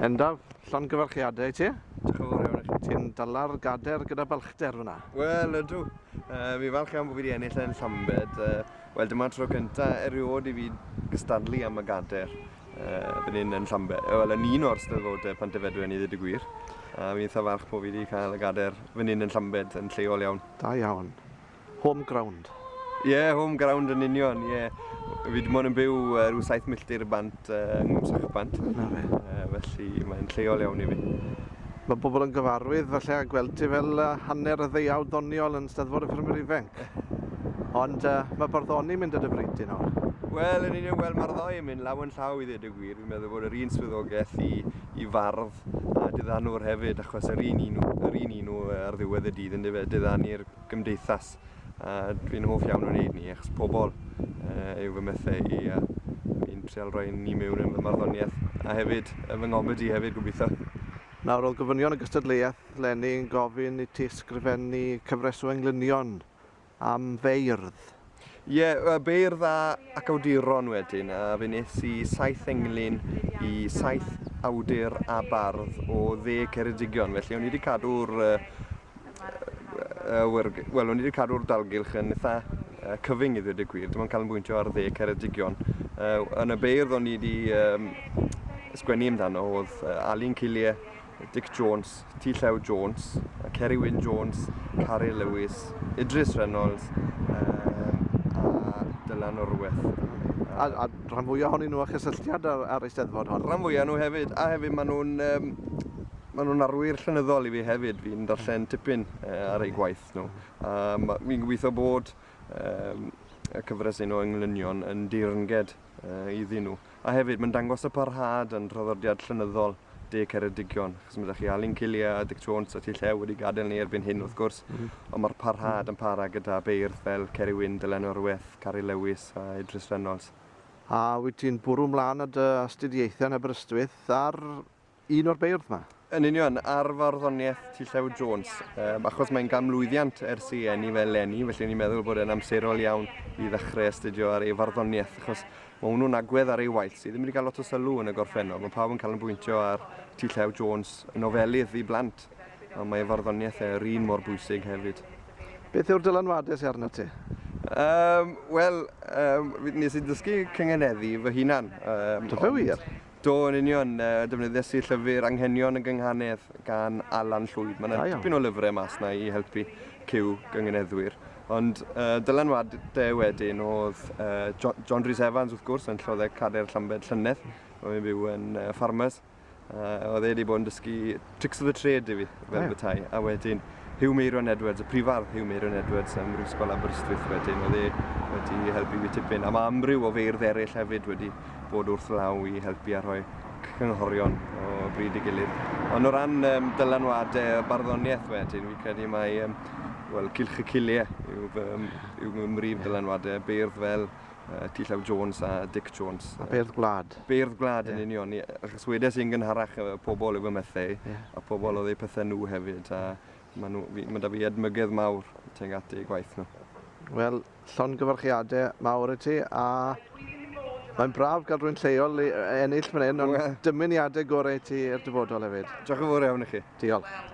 Endaf, llongyfarchiadau ti? Diolch yn fawr iawn i chi. Ti'n dala'r gader gyda balchder fyna? Wel, ydw. Mi falch iawn bod fi wedi ennill yn Llambed. Wel, dyma tro cynta eriod i fi gystadlu am y gader fan hyn yn Llambed. Wel, yn un o'r Steddfodau Pantyfedwen i ddweud y gwir. Fi'n eitha falch bod fi wedi cael y gader fan hyn yn Llambed yn lleol iawn. Da iawn. Home ground. Ie, home ground yn union, ie. Fi dim ond yn byw rhyw 7 milltir bant yng Nghymsachbant. Na fe. Felly mae'n lleol iawn i fi. Mae bobl yn gyfarwydd falle a gweld ti fel hanner y ddeuawd ddoniol yn Steddfod y Ffermwyr Ifanc. Ond mae barddoni'n mynd ar y bryd i nawr. Wel, yn union, mae'r ddoi yn mynd law yn llaw i ddweud y gwir. Fi'n meddwl bod yr un swyddogaeth i fardd a diddanwr hefyd, achos yr un nhw ar ddiwedd y dydd yn diddannu'r gymdeithas. Dwi'n hoff iawn o'n neud ni, achos pobl yw fy methau i fi'n trial rhoi ni mewn yn fy marddoniaeth a hefyd fy ngobyd i hefyd gobeithio. Nawr, oedd gofynion y gystadleuaeth, Lenny'n gofyn i ti sgrifennu cyfres o englynion am feirdd. Ie, beirdd ac awduron wedyn, a fe nes i 7 englyn i 7 awdur a bardd o 10 Ceredigion, felly o'n i wedi cadw'r o'n i wedi cadw'r dalgylch yn eitha cyfyng i ddweud y gwir, dim ond canolbwyntio ar 10 Ceredigion. Yn y beirdd o'n i wedi sgwennu amdano oedd Alun Cillier, Dick Jones, T. Llew Jones, Ceri Wyn Jones, Cari Lewis, Idris Reynolds a Dylan Orweth. A rhan fwyaf ohonyn nhw a chysylltiad ar ei Steddfod hon? Rhan fwyaf nhw hefyd, a hefyd maen nhw'n arwyr llenyddol i fi hefyd. Fi'n darllen tipyn ar ei gwaith nhw. Fi'n gobeithio bod y cyfres un o englynion yn dirnged iddyn nhw. A hefyd, mae'n dangos y parhad yn traddodiad llenyddol 10 Ceredigion. Chos mae chi Alun Cillier, Dick Jones a T. Llew wedi gadael ni erbyn hyn wrth gwrs. Ond mae'r parhad yn para gyda beirdd fel Ceri Wyn, Dylan Orweth, Cari Lewis a Idris Reynolds. A wyt ti'n bwrw mlaen at astudiaethau yn Aberystwyth ar un o'r beirdd yma? Yn union, ar farddoniaeth T. Llew Jones, achos mae'n gamlwyddiant ers i enni fel Lenny, felly ni'n meddwl bod e'n amserol iawn i ddechrau astudio ar ei farddoniaeth, achos mae hwnnw'n agwedd ar ei waith sydd ddim wedi cael lot o sylw yn y gorffennol. Mae pawb yn cael yn bwyntio ar T. Llew Jones, nofelydd i blant, ond mae ei farddoniaeth yr un mor bwysig hefyd. Beth yw'r dylanwadau sydd arno ti? Wel, nes i ddysgu cyngeneddu fy hunan. Dy fe wir? Do, yn union, defnyddiais i llyfr Anghenion y Gynghanedd gan Alan Llwyd. Mae yna dipyn o lyfrau mas na i helpu cyw gyngeneddwyr. Ond dylanwadau wedyn oedd John Rhys Evans wrth gwrs yn Llywodraeth Cader Llambed Llynedd. Mae'n byw yn Farmers. Oedd wedi bod yn dysgu tricks of the trade i fi fel bethau. A wedyn Hugh Meiron Edwards, y prifardd Hugh Meiron Edwards ym Mhrifysgol Aberystwyth wedyn. Oedd wedi helpu fi tipyn. A mae amryw o feirdd eraill hefyd wedi bod wrth law i helpu a rhoi cynghorion o bryd i gilydd. Ond o ran dylanwadau barddoniaeth wedyn, fi'n credu mai Cylch y Cillier yw mrif dylanwadau, beirdd fel T. Llew Jones a Dick Jones. A beirdd gwlad? Beirdd gwlad yn union, achos wedes i'n gynharach pobl yw y methau, a pobl oedd eu pethau nhw hefyd, a mae da fi edmygedd mawr tuag at eu gwaith nhw. Wel, llongyfarchiadau mawr i ti, a mae'n braf gael rhywun lleol i ennill fan hyn, ond dymuniadau gorau ti i'r dyfodol hefyd. Diolch yn fawr iawn i chi. Diolch.